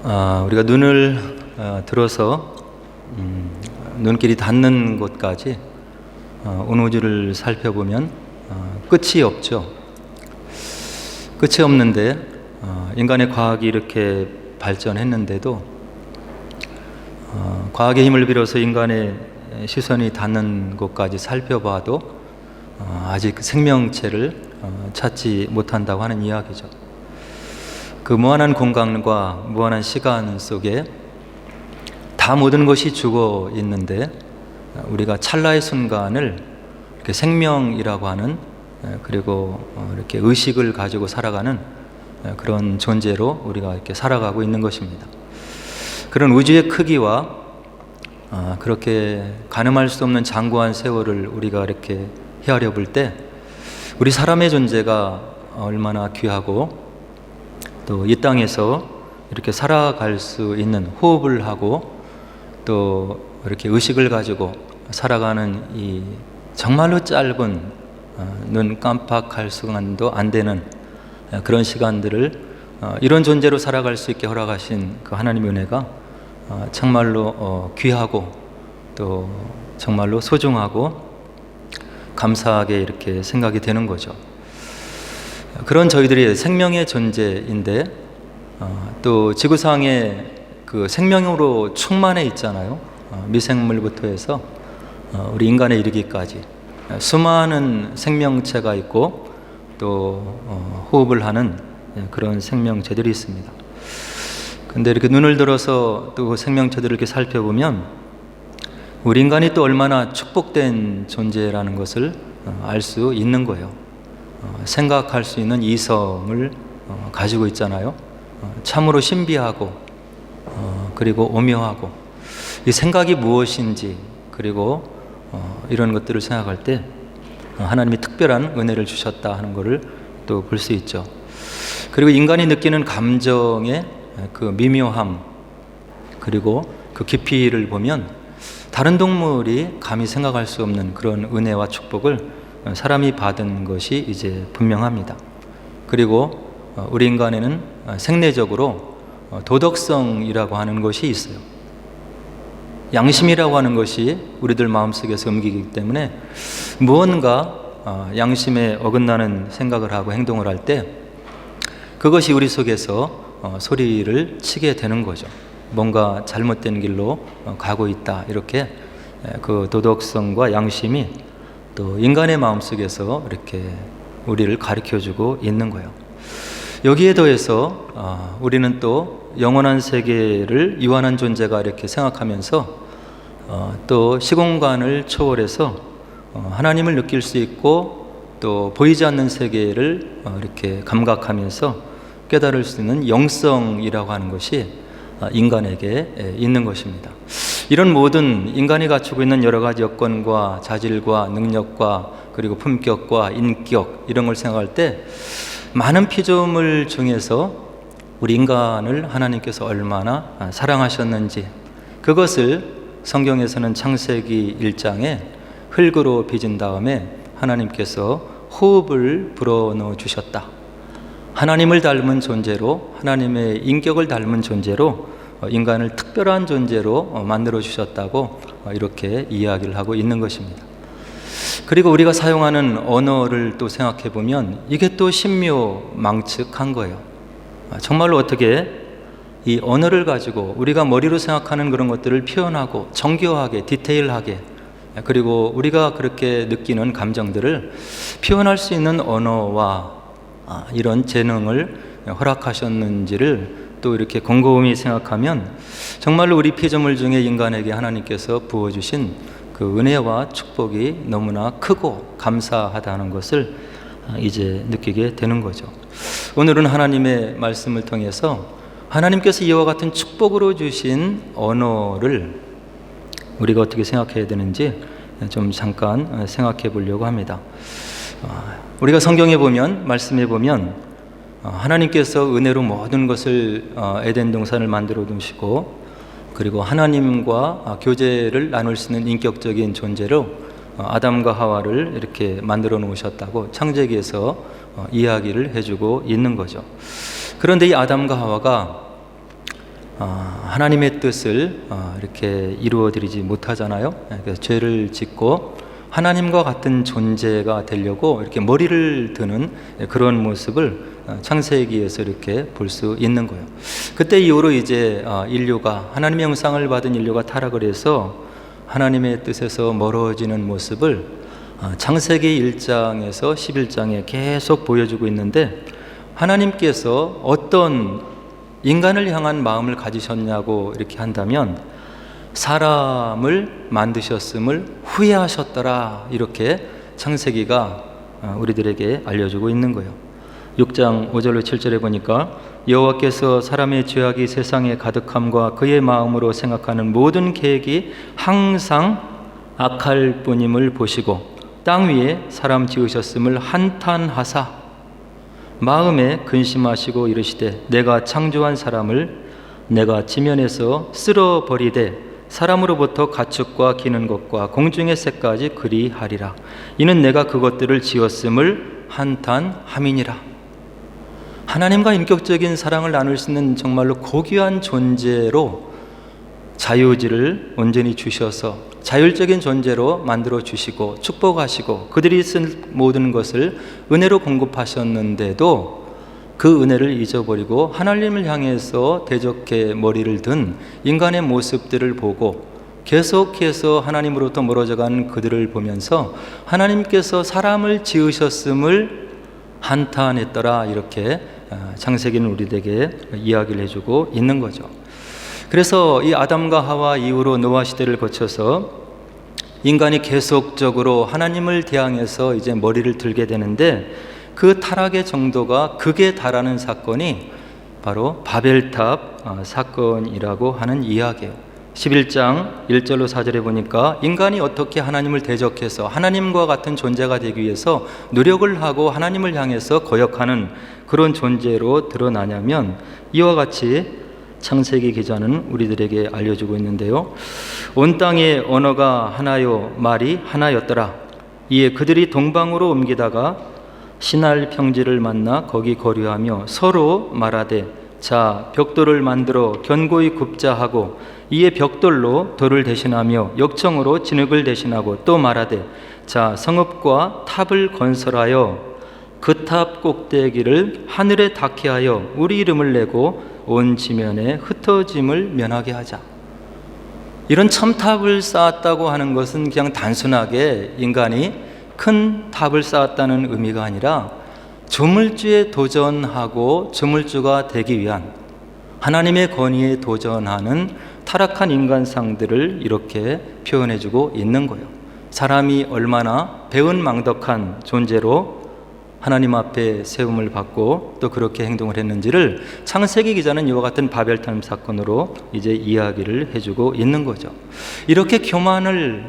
우리가 눈을 들어서 눈길이 닿는 곳까지 온 우주를 살펴보면 끝이 없죠. 끝이 없는데 인간의 과학이 이렇게 발전했는데도 과학의 힘을 빌어서 인간의 시선이 닿는 곳까지 살펴봐도 아직 생명체를 찾지 못한다고 하는 이야기죠. 그 무한한 공간과 무한한 시간 속에 다 모든 것이 죽어 있는데 우리가 찰나의 순간을 이렇게 생명이라고 하는, 그리고 이렇게 의식을 가지고 살아가는 그런 존재로 우리가 이렇게 살아가고 있는 것입니다. 그런 우주의 크기와 그렇게 가늠할 수 없는 장구한 세월을 우리가 이렇게 헤아려 볼 때 우리 사람의 존재가 얼마나 귀하고 또 이 땅에서 이렇게 살아갈 수 있는, 호흡을 하고 또 이렇게 의식을 가지고 살아가는 이 정말로 짧은 눈 깜빡할 시간도 안 되는 그런 시간들을 이런 존재로 살아갈 수 있게 허락하신 그 하나님의 은혜가 정말로 귀하고 또 정말로 소중하고 감사하게 이렇게 생각이 되는 거죠. 그런 저희들이 생명의 존재인데 또 지구상에 그 생명으로 충만해 있잖아요. 미생물부터 해서 우리 인간에 이르기까지 수많은 생명체가 있고 또 호흡을 하는 그런 생명체들이 있습니다. 근데 이렇게 눈을 들어서 또 그 생명체들을 이렇게 살펴보면 우리 인간이 또 얼마나 축복된 존재라는 것을 알 수 있는 거예요. 생각할 수 있는 이성을 가지고 있잖아요. 참으로 신비하고 그리고 오묘하고 이 생각이 무엇인지, 그리고 이런 것들을 생각할 때 하나님이 특별한 은혜를 주셨다 하는 것을 또 볼 수 있죠. 그리고 인간이 느끼는 감정의 그 미묘함, 그리고 그 깊이를 보면 다른 동물이 감히 생각할 수 없는 그런 은혜와 축복을 사람이 받은 것이 이제 분명합니다. 그리고 우리 인간에는 생내적으로 도덕성이라고 하는 것이 있어요. 양심이라고 하는 것이 우리들 마음속에서 움직이기 때문에 무언가 양심에 어긋나는 생각을 하고 행동을 할 때 그것이 우리 속에서 소리를 치게 되는 거죠. 뭔가 잘못된 길로 가고 있다, 이렇게 그 도덕성과 양심이 또 인간의 마음속에서 이렇게 우리를 가르쳐주고 있는 거예요. 여기에 더해서 우리는 또 영원한 세계를 유한한 존재가 이렇게 생각하면서 또 시공간을 초월해서 하나님을 느낄 수 있고 또 보이지 않는 세계를 이렇게 감각하면서 깨달을 수 있는 영성이라고 하는 것이 인간에게 있는 것입니다. 이런 모든 인간이 갖추고 있는 여러 가지 여건과 자질과 능력과 그리고 품격과 인격, 이런 걸 생각할 때 많은 피조물 중에서 우리 인간을 하나님께서 얼마나 사랑하셨는지, 그것을 성경에서는 창세기 1장에 흙으로 빚은 다음에 하나님께서 호흡을 불어넣어 주셨다. 하나님을 닮은 존재로, 하나님의 인격을 닮은 존재로 인간을 특별한 존재로 만들어 주셨다고 이렇게 이야기를 하고 있는 것입니다. 그리고 우리가 사용하는 언어를 또 생각해 보면 이게 또 신묘망측한 거예요. 정말로 어떻게 이 언어를 가지고 우리가 머리로 생각하는 그런 것들을 표현하고 정교하게, 디테일하게, 그리고 우리가 그렇게 느끼는 감정들을 표현할 수 있는 언어와 이런 재능을 허락하셨는지를 또 이렇게 곰곰이 생각하면 정말로 우리 피조물 중에 인간에게 하나님께서 부어주신 그 은혜와 축복이 너무나 크고 감사하다는 것을 이제 느끼게 되는 거죠. 오늘은 하나님의 말씀을 통해서 하나님께서 이와 같은 축복으로 주신 언어를 우리가 어떻게 생각해야 되는지 좀 잠깐 생각해 보려고 합니다. 우리가 성경에 보면, 말씀에 보면 하나님께서 은혜로 모든 것을 에덴 동산을 만들어 두시고, 그리고 하나님과 교제를 나눌 수 있는 인격적인 존재로 아담과 하와를 이렇게 만들어 놓으셨다고 창세기에서 이야기를 해주고 있는 거죠. 그런데 이 아담과 하와가 하나님의 뜻을 이렇게 이루어드리지 못하잖아요. 그래서 죄를 짓고 하나님과 같은 존재가 되려고 이렇게 머리를 드는 그런 모습을 창세기에서 이렇게 볼 수 있는 거예요. 그때 이후로 이제 인류가 하나님의 형상을 받은 인류가 타락을 해서 하나님의 뜻에서 멀어지는 모습을 창세기 1장에서 11장에 계속 보여주고 있는데, 하나님께서 어떤 인간을 향한 마음을 가지셨냐고 이렇게 한다면 사람을 만드셨음을 후회하셨더라, 이렇게 창세기가 우리들에게 알려주고 있는 거예요. 6장 5절로 7절에 보니까 여호와께서 사람의 죄악이 세상에 가득함과 그의 마음으로 생각하는 모든 계획이 항상 악할 뿐임을 보시고 땅 위에 사람 지으셨음을 한탄하사 마음에 근심하시고 이르시되 내가 창조한 사람을 내가 지면에서 쓸어버리되 사람으로부터 가축과 기는 것과 공중의 새까지 그리하리라. 이는 내가 그것들을 지었음을 한탄함이니라. 하나님과 인격적인 사랑을 나눌 수 있는 정말로 고귀한 존재로 자유지를 온전히 주셔서 자율적인 존재로 만들어 주시고 축복하시고 그들이 쓴 모든 것을 은혜로 공급하셨는데도 그 은혜를 잊어버리고 하나님을 향해서 대적해 머리를 든 인간의 모습들을 보고 계속해서 하나님으로부터 멀어져가는 그들을 보면서 하나님께서 사람을 지으셨음을 한탄했더라, 이렇게 창세기는 우리에게 이야기를 해주고 있는 거죠. 그래서 이 아담과 하와 이후로 노아 시대를 거쳐서 인간이 계속적으로 하나님을 대항해서 이제 머리를 들게 되는데, 그 타락의 정도가 극에 달하는 사건이 바로 바벨탑 사건이라고 하는 이야기예요. 11장 1절로 4절에 보니까 인간이 어떻게 하나님을 대적해서 하나님과 같은 존재가 되기 위해서 노력을 하고 하나님을 향해서 거역하는 그런 존재로 드러나냐면 이와 같이 창세기 기자는 우리들에게 알려주고 있는데요. 온 땅의 언어가 하나요 말이 하나였더라. 이에 그들이 동방으로 옮기다가 신할 평지를 만나 거기 거류하며 서로 말하되 자 벽돌을 만들어 견고히 굽자 하고 이에 벽돌로 돌을 대신하며 역청으로 진흙을 대신하고 또 말하되 자 성읍과 탑을 건설하여 그 탑 꼭대기를 하늘에 닿게 하여 우리 이름을 내고 온 지면에 흩어짐을 면하게 하자. 이런 첨탑을 쌓았다고 하는 것은 그냥 단순하게 인간이 큰 탑을 쌓았다는 의미가 아니라 조물주에 도전하고 조물주가 되기 위한 하나님의 권위에 도전하는 타락한 인간상들을 이렇게 표현해주고 있는 거예요. 사람이 얼마나 배은망덕한 존재로 하나님 앞에 세움을 받고 또 그렇게 행동을 했는지를 창세기 기자는 이와 같은 바벨탑 사건으로 이제 이야기를 해주고 있는 거죠. 이렇게 교만을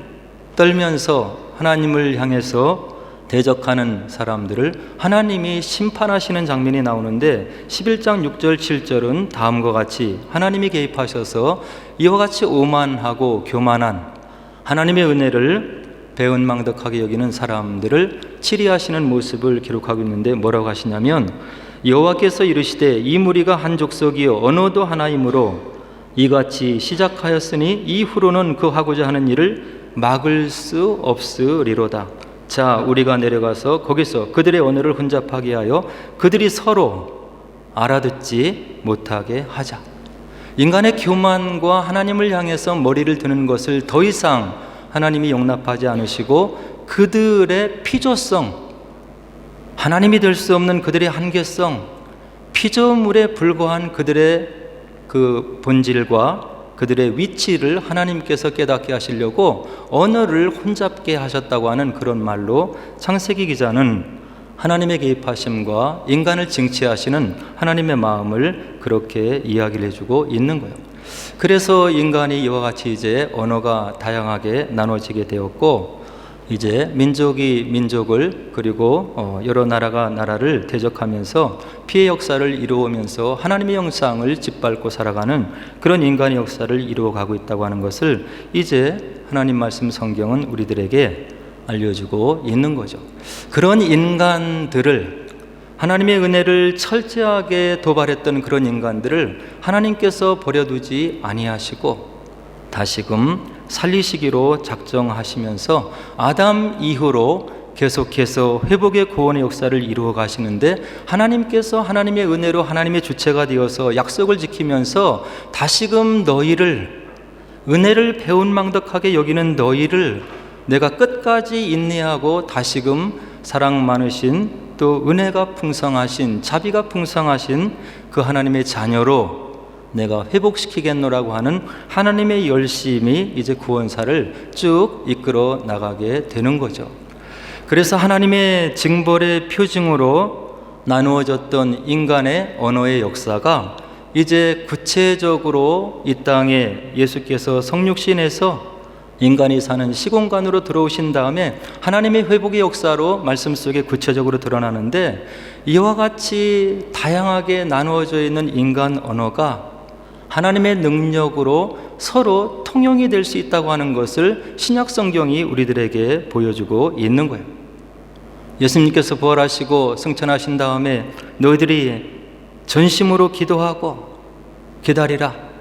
떨면서 하나님을 향해서 대적하는 사람들을 하나님이 심판하시는 장면이 나오는데 11장 6절 7절은 다음과 같이 하나님이 개입하셔서 이와 같이 오만하고 교만한 하나님의 은혜를 배은망덕하게 여기는 사람들을 치리하시는 모습을 기록하고 있는데 뭐라고 하시냐면 여호와께서 이르시되 이 무리가 한 족속이요 언어도 하나이므로 이같이 시작하였으니 이후로는 그 하고자 하는 일을 막을 수 없으리로다. 자 우리가 내려가서 거기서 그들의 언어를 혼잡하게 하여 그들이 서로 알아듣지 못하게 하자. 인간의 교만과 하나님을 향해서 머리를 드는 것을 더 이상 하나님이 용납하지 않으시고 그들의 피조성, 하나님이 될 수 없는 그들의 한계성, 피조물에 불과한 그들의 그 본질과 그들의 위치를 하나님께서 깨닫게 하시려고 언어를 혼잡게 하셨다고 하는 그런 말로 창세기 기자는 하나님의 개입하심과 인간을 징치하시는 하나님의 마음을 그렇게 이야기를 해주고 있는 거예요. 그래서 인간이 이와 같이 이제 언어가 다양하게 나눠지게 되었고 이제 민족이 민족을 그리고 여러 나라가 나라를 대적하면서 피해 역사를 이루어오면서 하나님의 형상을 짓밟고 살아가는 그런 인간의 역사를 이루어가고 있다고 하는 것을 이제 하나님 말씀 성경은 우리들에게 알려주고 있는 거죠. 그런 인간들을 하나님의 은혜를 철저하게 도발했던 그런 인간들을 하나님께서 버려두지 아니하시고 다시금 살리시기로 작정하시면서 아담 이후로 계속해서 회복의 구원의 역사를 이루어 가시는데, 하나님께서 하나님의 은혜로 하나님의 주체가 되어서 약속을 지키면서 다시금 너희를, 은혜를 배은망덕하게 여기는 너희를 내가 끝까지 인내하고 다시금 사랑 많으신, 또 은혜가 풍성하신, 자비가 풍성하신 그 하나님의 자녀로 내가 회복시키겠노라고 하는 하나님의 열심이 이제 구원사를 쭉 이끌어 나가게 되는 거죠. 그래서 하나님의 징벌의 표징으로 나누어졌던 인간의 언어의 역사가 이제 구체적으로 이 땅에 예수께서 성육신에서 인간이 사는 시공간으로 들어오신 다음에 하나님의 회복의 역사로 말씀 속에 구체적으로 드러나는데, 이와 같이 다양하게 나누어져 있는 인간 언어가 하나님의 능력으로 서로 통용이 될 수 있다고 하는 것을 신약 성경이 우리들에게 보여주고 있는 거예요. 예수님께서 부활하시고 승천하신 다음에 너희들이 전심으로 기도하고 기다리라.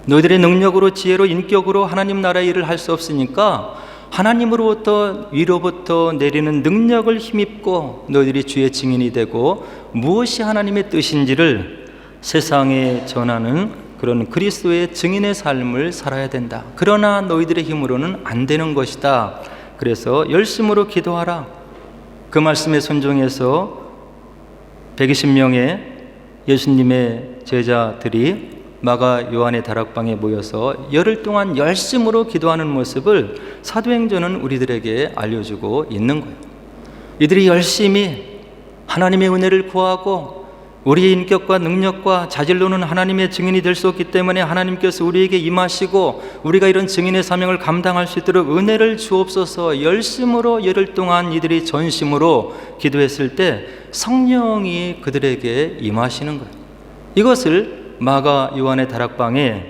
너희들의 능력으로, 지혜로, 인격으로 하나님 나라의 일을 할 수 없으니까 하나님으로부터, 위로부터 내리는 능력을 힘입고 너희들이 주의 증인이 되고 무엇이 하나님의 뜻인지를 세상에 전하는 그런 그리스도의 증인의 삶을 살아야 된다. 그러나 너희들의 힘으로는 안 되는 것이다. 그래서 열심으로 기도하라. 그 말씀에 순종해서 120명의 예수님의 제자들이 마가 요한의 다락방에 모여서 열흘 동안 열심으로 기도하는 모습을 사도행전은 우리들에게 알려주고 있는 거예요. 이들이 열심히 하나님의 은혜를 구하고 우리의 인격과 능력과 자질로는 하나님의 증인이 될 수 없기 때문에 하나님께서 우리에게 임하시고 우리가 이런 증인의 사명을 감당할 수 있도록 은혜를 주옵소서 열심으로 열흘 동안 이들이 전심으로 기도했을 때 성령이 그들에게 임하시는 거예요. 이것을 마가 요한의 다락방에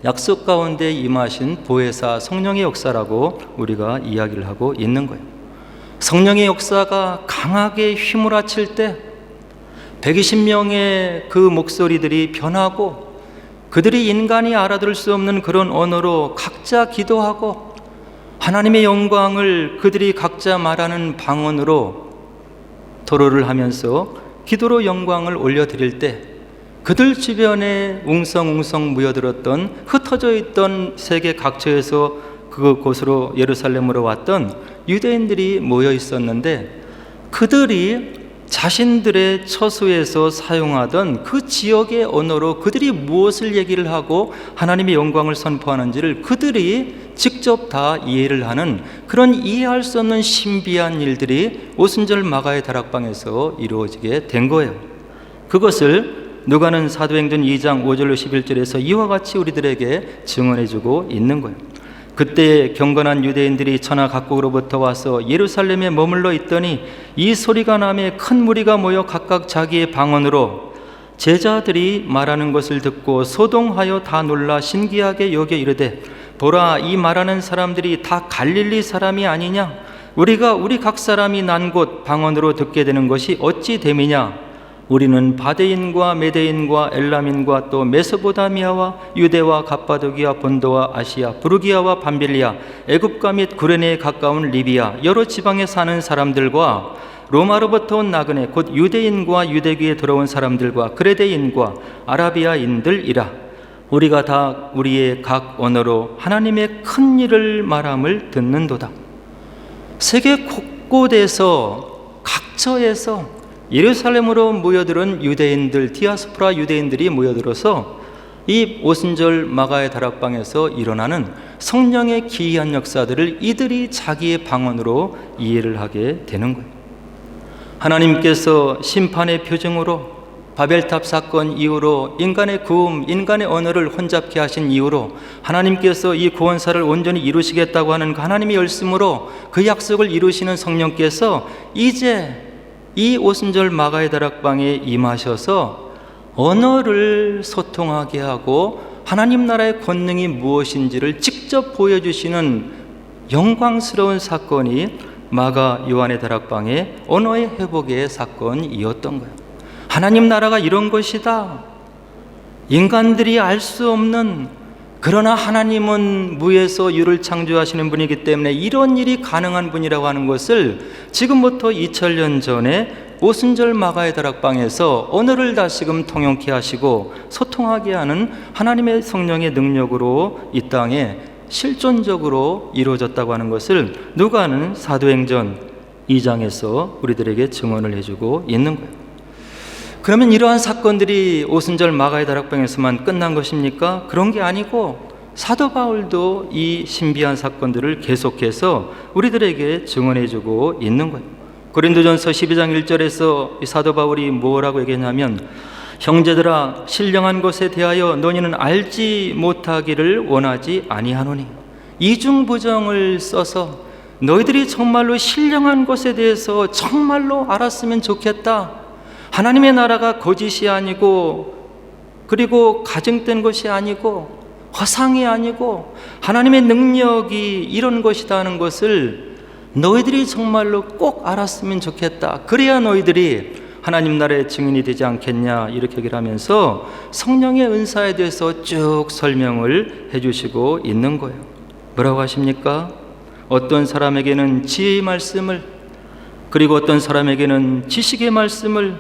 약속 가운데 임하신 보혜사 성령의 역사라고 우리가 이야기를 하고 있는 거예요. 성령의 역사가 강하게 휘몰아칠 때 120명의 그 목소리들이 변하고 그들이 인간이 알아들을 수 없는 그런 언어로 각자 기도하고 하나님의 영광을 그들이 각자 말하는 방언으로 토로를 하면서 기도로 영광을 올려드릴 때 그들 주변에 웅성웅성 모여들었던, 흩어져 있던 세계 각처에서 그곳으로 예루살렘으로 왔던 유대인들이 모여 있었는데, 그들이 자신들의 처소에서 사용하던 그 지역의 언어로 그들이 무엇을 얘기를 하고 하나님의 영광을 선포하는지를 그들이 직접 다 이해를 하는 그런 이해할 수 없는 신비한 일들이 오순절 마가의 다락방에서 이루어지게 된 거예요. 그것을 누가는 사도행전 2장 5절로 11절에서 이와 같이 우리들에게 증언해주고 있는 거예요. 그때 경건한 유대인들이 천하 각국으로부터 와서 예루살렘에 머물러 있더니 이 소리가 나매 큰 무리가 모여 각각 자기의 방언으로 제자들이 말하는 것을 듣고 소동하여 다 놀라 신기하게 여겨 이르되, 보라, 이 말하는 사람들이 다 갈릴리 사람이 아니냐? 우리가 우리 각 사람이 난 곳 방언으로 듣게 되는 것이 어찌 됨이냐? 우리는 바데인과 메데인과 엘람인과 또 메소포타미아와 유대와 갑바도기아, 본도와 아시아, 부르기아와 밤빌리아, 애굽과 및 구레네에 가까운 리비아, 여러 지방에 사는 사람들과 로마로부터 온 나그네 곧 유대인과 유대교에 들어온 사람들과 그레데인과 아라비아인들이라. 우리가 다 우리의 각 언어로 하나님의 큰 일을 말함을 듣는도다. 세계 곳곳에서 각처에서 예루살렘으로 모여들은 유대인들, 디아스포라 유대인들이 모여들어서 이 오순절 마가의 다락방에서 일어나는 성령의 기이한 역사들을 이들이 자기의 방언으로 이해를 하게 되는 거예요. 하나님께서 심판의 표징으로 바벨탑 사건 이후로 인간의 구음, 인간의 언어를 혼잡케 하신 이후로 하나님께서 이 구원사를 온전히 이루시겠다고 하는 하나님의 열심으로 그 약속을 이루시는 성령께서 이제 이 오순절 마가의 다락방에 임하셔서 언어를 소통하게 하고 하나님 나라의 권능이 무엇인지를 직접 보여주시는 영광스러운 사건이 마가 요한의 다락방의 언어의 회복의 사건이었던 거예요. 하나님 나라가 이런 것이다. 인간들이 알 수 없는, 그러나 하나님은 무에서 유를 창조하시는 분이기 때문에 이런 일이 가능한 분이라고 하는 것을 지금부터 2000년 전에 오순절 마가의 다락방에서 언어를 다시금 통용케 하시고 소통하게 하는 하나님의 성령의 능력으로 이 땅에 실존적으로 이루어졌다고 하는 것을 누가는 사도행전 2장에서 우리들에게 증언을 해주고 있는 거예요. 그러면 이러한 사건들이 오순절 마가의 다락방에서만 끝난 것입니까? 그런 게 아니고 사도 바울도 이 신비한 사건들을 계속해서 우리들에게 증언해주고 있는 거예요. 고린도전서 12장 1절에서 이 사도 바울이 뭐라고 얘기했냐면, 형제들아, 신령한 것에 대하여 너희는 알지 못하기를 원하지 아니하노니, 이중부정을 써서 너희들이 정말로 신령한 것에 대해서 정말로 알았으면 좋겠다. 하나님의 나라가 거짓이 아니고, 그리고 가증된 것이 아니고, 허상이 아니고 하나님의 능력이 이런 것이다 하는 것을 너희들이 정말로 꼭 알았으면 좋겠다. 그래야 너희들이 하나님 나라의 증인이 되지 않겠냐, 이렇게 얘기를 하면서 성령의 은사에 대해서 쭉 설명을 해주시고 있는 거예요. 뭐라고 하십니까? 어떤 사람에게는 지혜의 말씀을, 그리고 어떤 사람에게는 지식의 말씀을,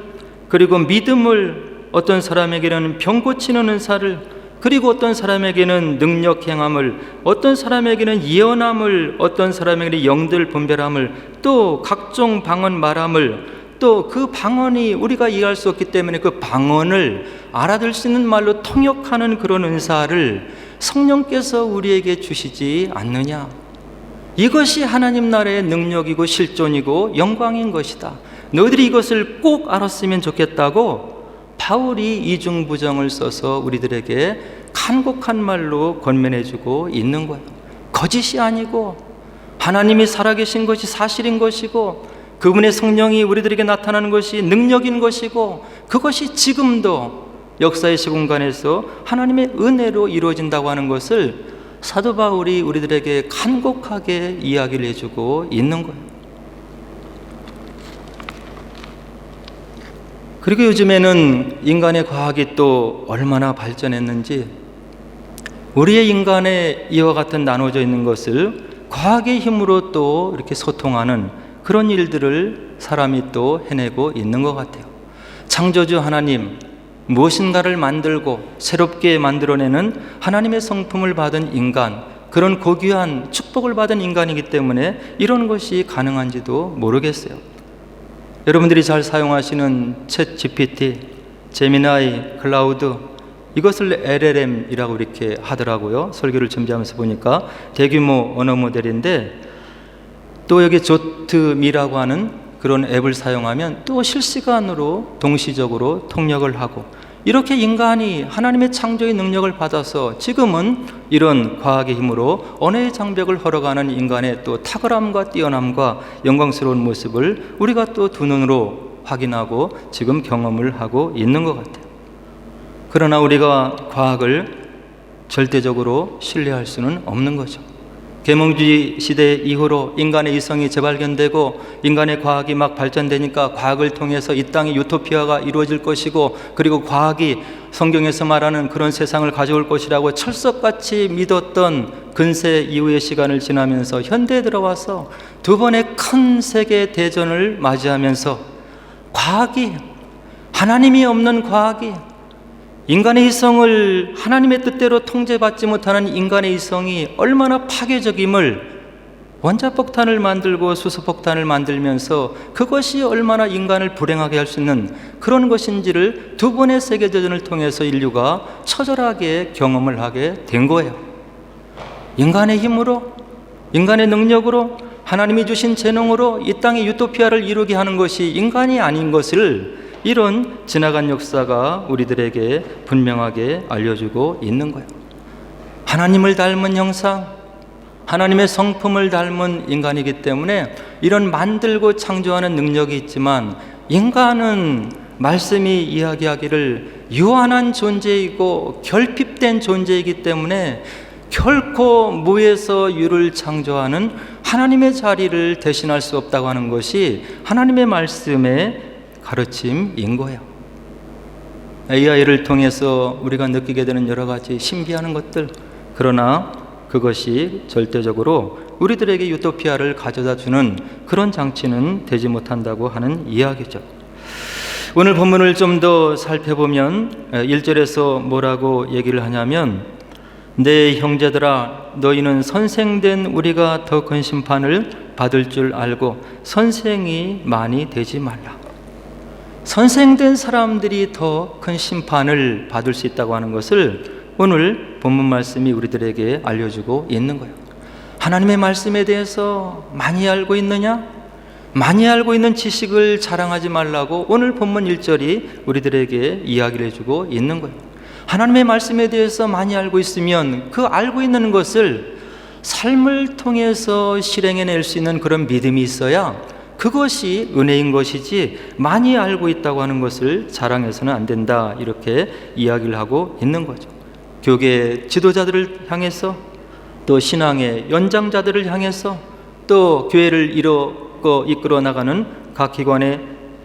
그리고 믿음을, 어떤 사람에게는 병 고치는 은사를, 그리고 어떤 사람에게는 능력 행함을, 어떤 사람에게는 예언함을, 어떤 사람에게는 영들 분별함을, 또 각종 방언 말함을, 또 그 방언이 우리가 이해할 수 없기 때문에 그 방언을 알아들 수 있는 말로 통역하는 그런 은사를 성령께서 우리에게 주시지 않느냐. 이것이 하나님 나라의 능력이고 실존이고 영광인 것이다. 너희들이 이것을 꼭 알았으면 좋겠다고 바울이 이중부정을 써서 우리들에게 간곡한 말로 권면해주고 있는 거예요. 거짓이 아니고 하나님이 살아계신 것이 사실인 것이고, 그분의 성령이 우리들에게 나타나는 것이 능력인 것이고, 그것이 지금도 역사의 시공간에서 하나님의 은혜로 이루어진다고 하는 것을 사도 바울이 우리들에게 간곡하게 이야기를 해주고 있는 거예요. 그리고 요즘에는 인간의 과학이 또 얼마나 발전했는지, 우리의 인간의 이와 같은 나눠져 있는 것을 과학의 힘으로 또 이렇게 소통하는 그런 일들을 사람이 또 해내고 있는 것 같아요. 창조주 하나님, 무엇인가를 만들고 새롭게 만들어내는 하나님의 성품을 받은 인간, 그런 고귀한 축복을 받은 인간이기 때문에 이런 것이 가능한지도 모르겠어요. 여러분들이 잘 사용하시는 챗 GPT, 제미나이, 클라우드, 이것을 LLM이라고 이렇게 하더라고요. 설교를 준비하면서 보니까 대규모 언어 모델인데, 또 여기 조트미라고 하는 그런 앱을 사용하면 또 실시간으로 동시적으로 통역을 하고, 이렇게 인간이 하나님의 창조의 능력을 받아서 지금은 이런 과학의 힘으로 언어의 장벽을 헐어가는 인간의 또 탁월함과 뛰어남과 영광스러운 모습을 우리가 또 두 눈으로 확인하고 지금 경험을 하고 있는 것 같아요. 그러나 우리가 과학을 절대적으로 신뢰할 수는 없는 거죠. 계몽주의 시대 이후로 인간의 이성이 재발견되고 인간의 과학이 막 발전되니까 과학을 통해서 이 땅의 유토피아가 이루어질 것이고, 그리고 과학이 성경에서 말하는 그런 세상을 가져올 것이라고 철석같이 믿었던 근세 이후의 시간을 지나면서 현대에 들어와서 두 번의 큰 세계 대전을 맞이하면서 과학이, 하나님이 없는 과학이, 인간의 이성을 하나님의 뜻대로 통제받지 못하는 인간의 이성이 얼마나 파괴적임을, 원자폭탄을 만들고 수소폭탄을 만들면서 그것이 얼마나 인간을 불행하게 할 수 있는 그런 것인지를 두 번의 세계대전을 통해서 인류가 처절하게 경험을 하게 된 거예요. 인간의 힘으로, 인간의 능력으로, 하나님이 주신 재능으로 이 땅의 유토피아를 이루게 하는 것이 인간이 아닌 것을 이런 지나간 역사가 우리들에게 분명하게 알려주고 있는 거예요. 하나님을 닮은 형상, 하나님의 성품을 닮은 인간이기 때문에 이런 만들고 창조하는 능력이 있지만, 인간은 말씀이 이야기하기를 유한한 존재이고 결핍된 존재이기 때문에 결코 무에서 유를 창조하는 하나님의 자리를 대신할 수 없다고 하는 것이 하나님의 말씀의 가르침인 거예요. AI를 통해서 우리가 느끼게 되는 여러 가지 신비한 것들, 그러나 그것이 절대적으로 우리들에게 유토피아를 가져다 주는 그런 장치는 되지 못한다고 하는 이야기죠. 오늘 본문을 좀 더 살펴보면 1절에서 뭐라고 얘기를 하냐면, 내 형제들아 너희는 선생된 우리가 더 큰 심판을 받을 줄 알고 선생이 많이 되지 말라. 선생된 사람들이 더 큰 심판을 받을 수 있다고 하는 것을 오늘 본문 말씀이 우리들에게 알려주고 있는 거예요. 하나님의 말씀에 대해서 많이 알고 있느냐? 많이 알고 있는 지식을 자랑하지 말라고 오늘 본문 1절이 우리들에게 이야기를 해주고 있는 거예요. 하나님의 말씀에 대해서 많이 알고 있으면 그 알고 있는 것을 삶을 통해서 실행해낼 수 있는 그런 믿음이 있어야 그것이 은혜인 것이지, 많이 알고 있다고 하는 것을 자랑해서는 안 된다, 이렇게 이야기를 하고 있는 거죠. 교계 지도자들을 향해서, 또 신앙의 연장자들을 향해서, 또 교회를 이끌어 나가는 각 기관의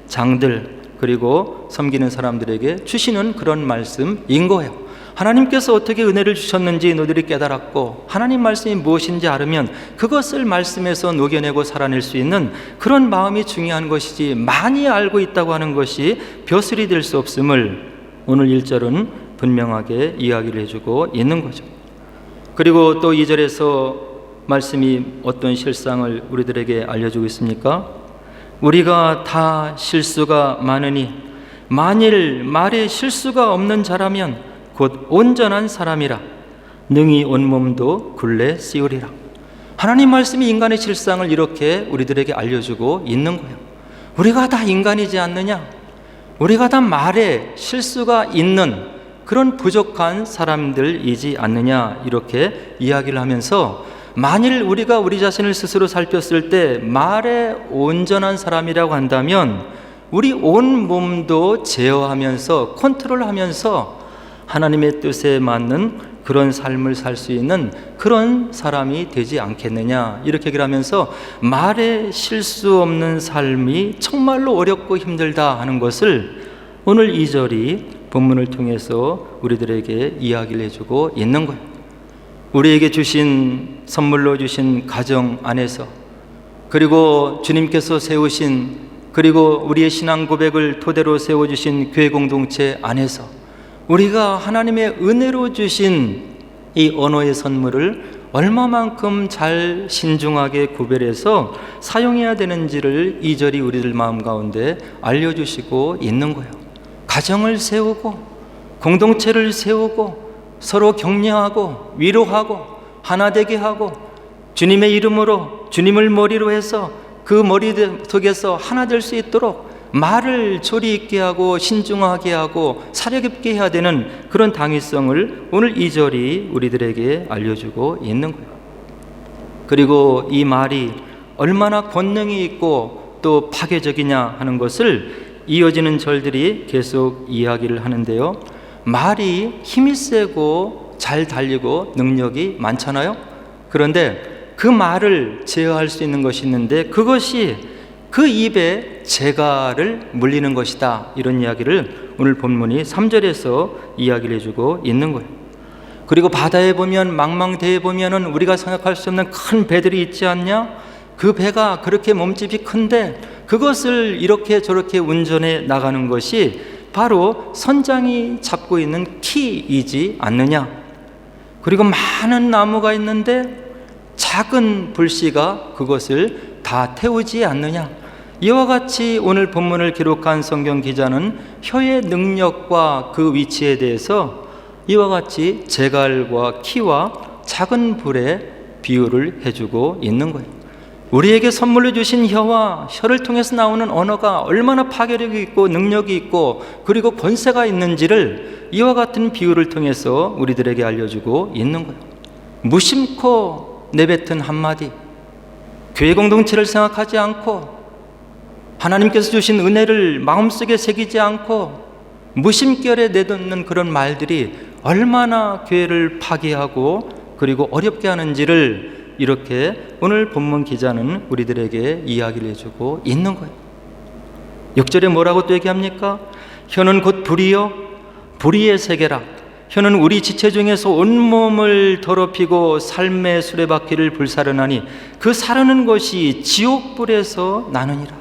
장들, 그리고 섬기는 사람들에게 주시는 그런 말씀인 거예요. 하나님께서 어떻게 은혜를 주셨는지 너희들이 깨달았고 하나님 말씀이 무엇인지 알으면 그것을 말씀에서 녹여내고 살아낼 수 있는 그런 마음이 중요한 것이지, 많이 알고 있다고 하는 것이 벼슬이 될 수 없음을 오늘 1절은 분명하게 이야기를 해주고 있는 거죠. 그리고 또 2절에서 말씀이 어떤 실상을 우리들에게 알려주고 있습니까? 우리가 다 실수가 많으니 만일 말에 실수가 없는 자라면 곧 온전한 사람이라 능히 온몸도 굴레 씌우리라. 하나님 말씀이 인간의 실상을 이렇게 우리들에게 알려주고 있는 거예요. 우리가 다 인간이지 않느냐? 우리가 다 말에 실수가 있는 그런 부족한 사람들이지 않느냐, 이렇게 이야기를 하면서 만일 우리가 우리 자신을 스스로 살폈을 때 말에 온전한 사람이라고 한다면 우리 온 몸도 제어하면서 컨트롤하면서 하나님의 뜻에 맞는 그런 삶을 살 수 있는 그런 사람이 되지 않겠느냐, 이렇게 얘기를 하면서 말에 실수 없는 삶이 정말로 어렵고 힘들다 하는 것을 오늘 2절이 본문을 통해서 우리들에게 이야기를 해주고 있는 거예요. 우리에게 주신, 선물로 주신 가정 안에서, 그리고 주님께서 세우신, 그리고 우리의 신앙 고백을 토대로 세워주신 교회 공동체 안에서 우리가 하나님의 은혜로 주신 이 언어의 선물을 얼마만큼 잘 신중하게 구별해서 사용해야 되는지를 2절이 우리들 마음 가운데 알려주시고 있는 거예요. 가정을 세우고 공동체를 세우고 서로 격려하고 위로하고 하나 되게 하고 주님의 이름으로, 주님을 머리로 해서 그 머리 속에서 하나 될 수 있도록 말을 조리 있게 하고 신중하게 하고 사려 깊게 해야 되는 그런 당위성을 오늘 2절이 우리들에게 알려주고 있는 거예요. 그리고 이 말이 얼마나 권능이 있고 또 파괴적이냐 하는 것을 이어지는 절들이 계속 이야기를 하는데요. 말이 힘이 세고 잘 달리고 능력이 많잖아요. 그런데 그 말을 제어할 수 있는 것이 있는데 그것이 그 입에 재갈을 물리는 것이다, 이런 이야기를 오늘 본문이 3절에서 이야기를 해주고 있는 거예요. 그리고 바다에 보면, 망망대해에 보면은 우리가 생각할 수 없는 큰 배들이 있지 않냐? 그 배가 그렇게 몸집이 큰데 그것을 이렇게 저렇게 운전해 나가는 것이 바로 선장이 잡고 있는 키이지 않느냐? 그리고 많은 나무가 있는데 작은 불씨가 그것을 다 태우지 않느냐? 이와 같이 오늘 본문을 기록한 성경 기자는 혀의 능력과 그 위치에 대해서 이와 같이 재갈과 키와 작은 불의 비유를 해주고 있는 거예요. 우리에게 선물로 주신 혀를 통해서 나오는 언어가 얼마나 파괴력이 있고 능력이 있고 그리고 권세가 있는지를 이와 같은 비유를 통해서 우리들에게 알려주고 있는 거예요. 무심코 내뱉은 한마디, 교회 공동체를 생각하지 않고 하나님께서 주신 은혜를 마음속에 새기지 않고 무심결에 내놓는 그런 말들이 얼마나 교회를 파괴하고 그리고 어렵게 하는지를 이렇게 오늘 본문 기자는 우리들에게 이야기를 해주고 있는 거예요. 6절에 뭐라고 또 얘기합니까? 혀는 곧 불이요 불의의 세계라. 혀는 우리 지체 중에서 온몸을 더럽히고 삶의 수레바퀴를 불사르나니 그 사르는 것이 지옥불에서 나느니라.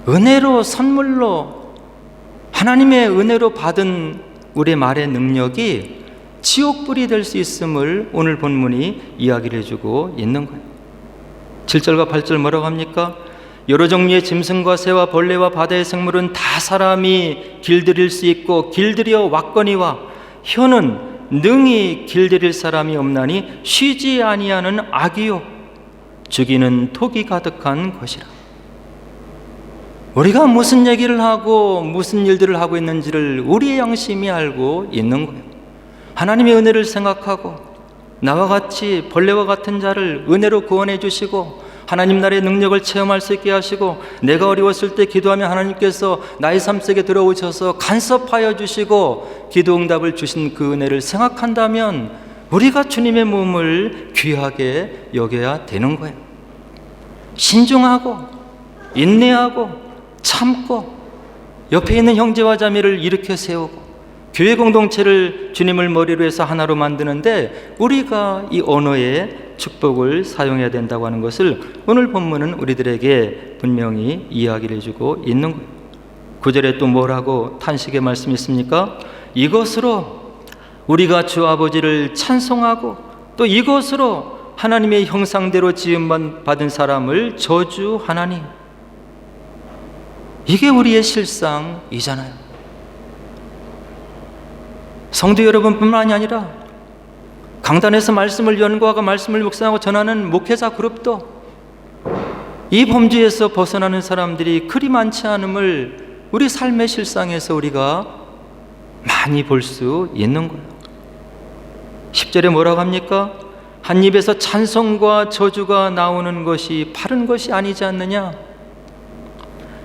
은혜로, 선물로, 하나님의 은혜로 받은 우리 말의 능력이 지옥불이 될 수 있음을 오늘 본문이 이야기를 해주고 있는 거예요. 7절과 8절 뭐라고 합니까? 여러 종류의 짐승과 새와 벌레와 바다의 생물은 다 사람이 길들일 수 있고 길들여 왔거니와 혀는 능히 길들일 사람이 없나니 쉬지 아니하는 악이요 죽이는 독이 가득한 것이라. 우리가 무슨 얘기를 하고 무슨 일들을 하고 있는지를 우리의 양심이 알고 있는 거예요. 하나님의 은혜를 생각하고 나와 같이 벌레와 같은 자를 은혜로 구원해 주시고 하나님 나라의 능력을 체험할 수 있게 하시고 내가 어려웠을 때 기도하면 하나님께서 나의 삶 속에 들어오셔서 간섭하여 주시고 기도 응답을 주신 그 은혜를 생각한다면 우리가 주님의 몸을 귀하게 여겨야 되는 거예요. 신중하고 인내하고 참고 옆에 있는 형제와 자매를 일으켜 세우고 교회 공동체를 주님을 머리로 해서 하나로 만드는데 우리가 이 언어의 축복을 사용해야 된다고 하는 것을 오늘 본문은 우리들에게 분명히 이야기를 해주고 있는 거예요. 9절에 또 뭐라고 탄식의 말씀이 있습니까? 이것으로 우리가 주 아버지를 찬송하고 또 이것으로 하나님의 형상대로 지음받은 사람을 저주하나니. 이게 우리의 실상이잖아요. 성도 여러분뿐만이 아니라 강단에서 말씀을 연구하고 말씀을 묵상하고 전하는 목회자 그룹도 이 범죄에서 벗어나는 사람들이 그리 많지 않음을 우리 삶의 실상에서 우리가 많이 볼 수 있는 거예요. 10절에 뭐라고 합니까? 한 입에서 찬송과 저주가 나오는 것이 바른 것이 아니지 않느냐.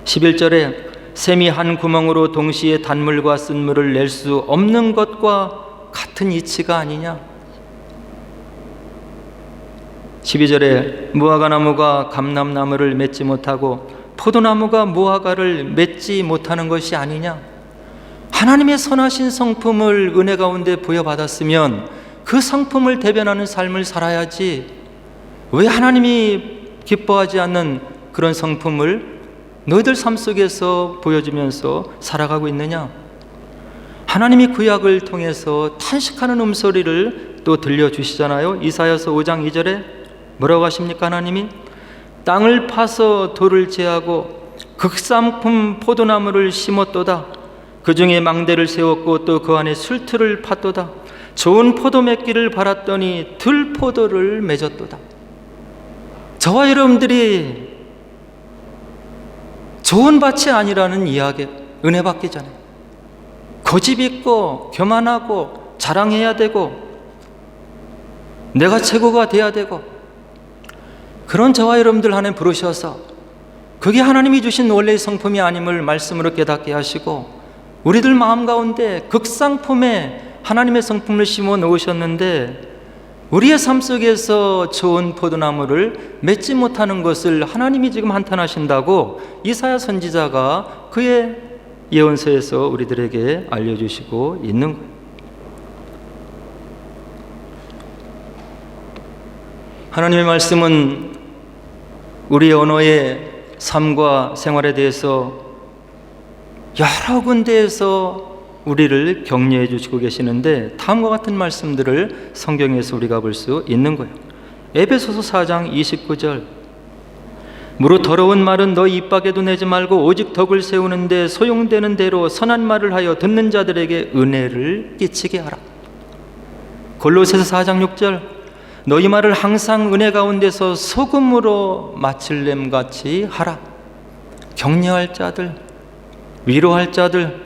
11절에 샘이 한 구멍으로 동시에 단물과 쓴물을 낼 수 없는 것과 같은 이치가 아니냐. 12절에 무화과나무가 감람나무를 맺지 못하고 포도나무가 무화과를 맺지 못하는 것이 아니냐. 하나님의 선하신 성품을 은혜 가운데 부여받았으면 그 성품을 대변하는 삶을 살아야지 왜 하나님이 기뻐하지 않는 그런 성품을 너희들 삶 속에서 보여주면서 살아가고 있느냐. 하나님이 구약을 통해서 탄식하는 음소리를 또 들려주시잖아요. 이사야서 5장 2절에 뭐라고 하십니까? 하나님이 땅을 파서 돌을 제하고 극상품 포도나무를 심었도다. 그 중에 망대를 세웠고 또 그 안에 술틀을 팠도다. 좋은 포도 맺기를 바랐더니 들포도를 맺었도다. 저와 여러분들이 좋은 밭이 아니라는 이야기, 은혜 받기 전에 고집 있고 교만하고 자랑해야 되고 내가 최고가 돼야 되고 그런 저와 여러분들 안에 부르셔서 그게 하나님이 주신 원래의 성품이 아님을 말씀으로 깨닫게 하시고 우리들 마음 가운데 극상품에 하나님의 성품을 심어 놓으셨는데 우리의 삶 속에서 좋은 포도나무를 맺지 못하는 것을 하나님이 지금 한탄하신다고 이사야 선지자가 그의 예언서에서 우리들에게 알려주시고 있는 거예요. 하나님의 말씀은 우리 언어의 삶과 생활에 대해서 여러 군데에서 우리를 격려해 주시고 계시는데 다음과 같은 말씀들을 성경에서 우리가 볼 수 있는 거예요. 에베소서 4장 29절 무릇 더러운 말은 너희 입 밖에도 내지 말고 오직 덕을 세우는데 소용되는 대로 선한 말을 하여 듣는 자들에게 은혜를 끼치게 하라. 골로새서 4장 6절 너희 말을 항상 은혜 가운데서 소금으로 마칠냄같이 하라. 격려할 자들, 위로할 자들,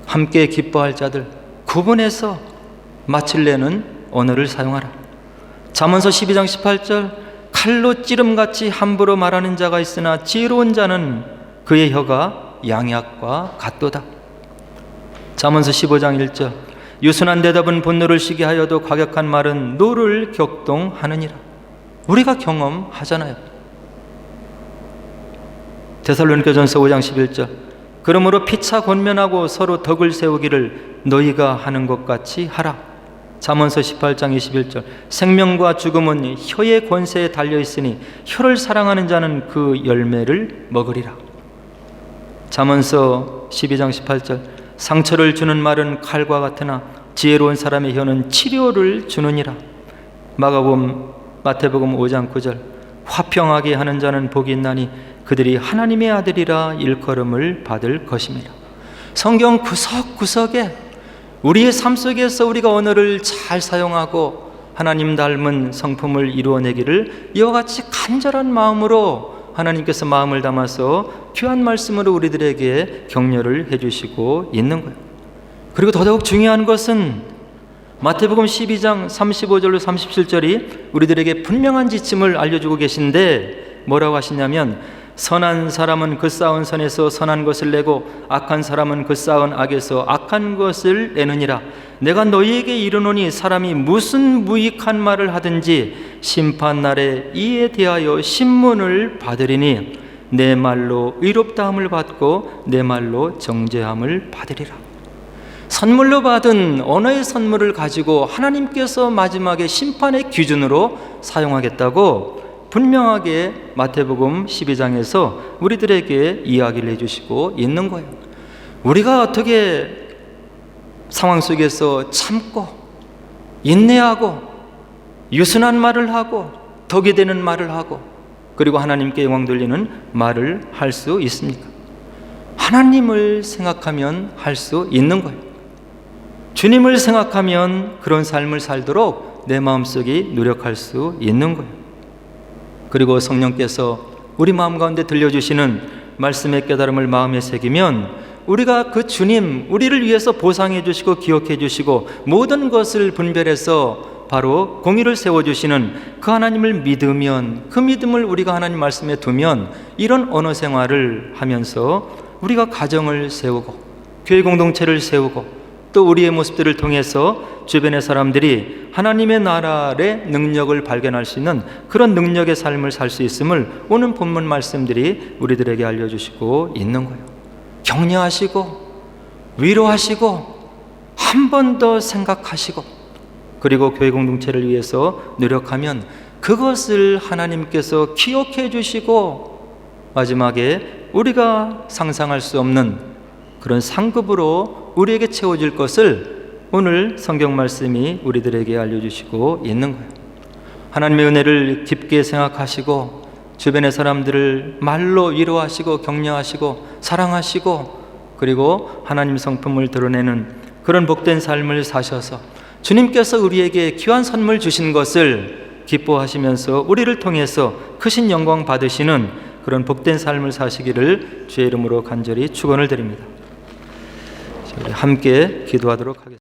함께 기뻐할 자들 구분해서 마칠래는 언어를 사용하라. 잠언서 12장 18절 칼로 찌름같이 함부로 말하는 자가 있으나 지혜로운 자는 그의 혀가 양약과 같도다. 잠언서 15장 1절 유순한 대답은 분노를 시게 하여도 과격한 말은 노를 격동하느니라. 우리가 경험하잖아요. 데살로니가전서 5장 11절. 그러므로 피차 권면하고 서로 덕을 세우기를 너희가 하는 것 같이 하라. 잠언서 18장 21절. 생명과 죽음은 혀의 권세에 달려있으니 혀를 사랑하는 자는 그 열매를 먹으리라. 잠언서 12장 18절. 상처를 주는 말은 칼과 같으나 지혜로운 사람의 혀는 치료를 주느니라. 마태복음 5장 9절. 화평하게 하는 자는 복이 있나니 그들이 하나님의 아들이라 일컬음을 받을 것입니다. 성경 구석구석에 우리의 삶 속에서 우리가 언어를 잘 사용하고 하나님 닮은 성품을 이루어내기를 이와 같이 간절한 마음으로 하나님께서 마음을 담아서 귀한 말씀으로 우리들에게 격려를 해주시고 있는 거예요. 그리고 더더욱 중요한 것은 마태복음 12장 35절로 37절이 우리들에게 분명한 지침을 알려주고 계신데 뭐라고 하시냐면 선한 사람은 그 쌓은 선에서 선한 것을 내고 악한 사람은 그 쌓은 악에서 악한 것을 내느니라. 내가 너희에게 이르노니 사람이 무슨 무익한 말을 하든지 심판날에 이에 대하여 신문을 받으리니 내 말로 의롭다함을 받고 내 말로 정죄함을 받으리라. 선물로 받은 언어의 선물을 가지고 하나님께서 마지막에 심판의 기준으로 사용하겠다고 분명하게 마태복음 12장에서 우리들에게 이야기를 해주시고 있는 거예요. 우리가 어떻게 상황 속에서 참고 인내하고 유순한 말을 하고 덕이 되는 말을 하고 그리고 하나님께 영광 돌리는 말을 할 수 있습니까? 하나님을 생각하면 할 수 있는 거예요. 주님을 생각하면 그런 삶을 살도록 내 마음속에 노력할 수 있는 거예요. 그리고 성령께서 우리 마음 가운데 들려주시는 말씀의 깨달음을 마음에 새기면 우리가 그 주님, 우리를 위해서 보상해 주시고 기억해 주시고 모든 것을 분별해서 바로 공의를 세워주시는 그 하나님을 믿으면, 그 믿음을 우리가 하나님 말씀에 두면 이런 언어 생활을 하면서 우리가 가정을 세우고 교회 공동체를 세우고 또 우리의 모습들을 통해서 주변의 사람들이 하나님의 나라의 능력을 발견할 수 있는 그런 능력의 삶을 살 수 있음을 오늘 본문 말씀들이 우리들에게 알려주시고 있는 거예요. 격려하시고 위로하시고 한 번 더 생각하시고 그리고 교회 공동체를 위해서 노력하면 그것을 하나님께서 기억해 주시고 마지막에 우리가 상상할 수 없는 그런 상급으로 우리에게 채워질 것을 오늘 성경 말씀이 우리들에게 알려주시고 있는 거예요. 하나님의 은혜를 깊게 생각하시고 주변의 사람들을 말로 위로하시고 격려하시고 사랑하시고 그리고 하나님 성품을 드러내는 그런 복된 삶을 사셔서 주님께서 우리에게 귀한 선물 주신 것을 기뻐하시면서 우리를 통해서 크신 영광 받으시는 그런 복된 삶을 사시기를 주의 이름으로 간절히 축원을 드립니다. 함께 기도하도록 하겠습니다.